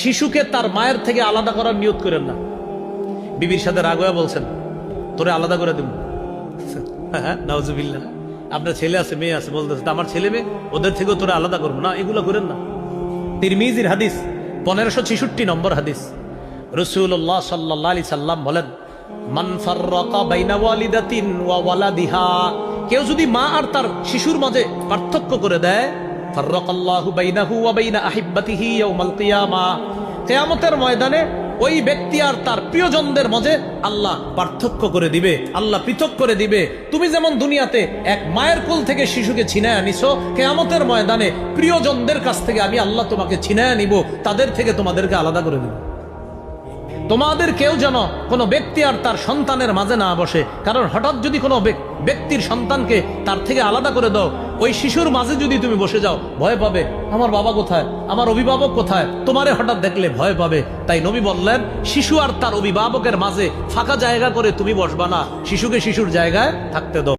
শিশুকে তার মায়ের থেকে আলাদা করার নিয়ত করেন না। বিবির সাথে রাগ হয়ে বলছেন তোরে আলাদা করে দেব, হ্যাঁ নাউজুবিল্লাহ। আপনার ছেলে আছে মেয়ে আছে, বলতেছে আমার ছেলে মেয়ে ওদের থেকেও তোরে আলাদা করবো না, এগুলো করেন না। তিরমিজির হাদিস 1566 নম্বর হাদিস, রাসূলুল্লাহ সাল্লাল্লাহু আলাইহি সাল্লাম বলেন, মান ফাররাকা বাইনা ওয়ালিদাতিন ওয়া ওয়ালাদিহা, কেউ যদি মা আর তার শিশুর মাঝে পার্থক্য করে দেয়, ফাররাকাল্লাহু বাইনাহু ওয়া বাইনা আহিব্বাতিহি ইয়াউমাল কিয়ামা, কিয়ামতের ময়দানে ওই ব্যক্তি আর তার প্রিয়জনদের মাঝে আল্লাহ পার্থক্য করে দিবে, আল্লাহ পৃথক করে দিবে। তুমি যেমন দুনিয়াতে এক মায়ের কোল থেকে শিশুকে ছিনায় আনিছো, কিয়ামতের ময়দানে প্রিয়জনদের কাছ থেকে আমি আল্লাহ তোমাকে ছিনায় নিব, তাদের থেকে তোমাদেরকে আলাদা করে দিব। তোমাদের কেউ যেন কোনো ব্যক্তি আর তার সন্তানের মাঝে না বসে, কারণ হঠাৎ যদি কোনো ব্যক্তির সন্তানকে তার থেকে আলাদা করে দাও, ওই শিশুর মাঝে যদি তুমি বসে যাও, ভয় পাবে আমার বাবা কোথায়, আমার অভিভাবক কোথায়, তোমারে হঠাৎ দেখলে ভয় পাবে। তাই নবী বললেন, শিশু আর তার অভিভাবকের মাঝে ফাঁকা জায়গা করে তুমি বসবা না, শিশুকে শিশুর জায়গায় থাকতে দাও।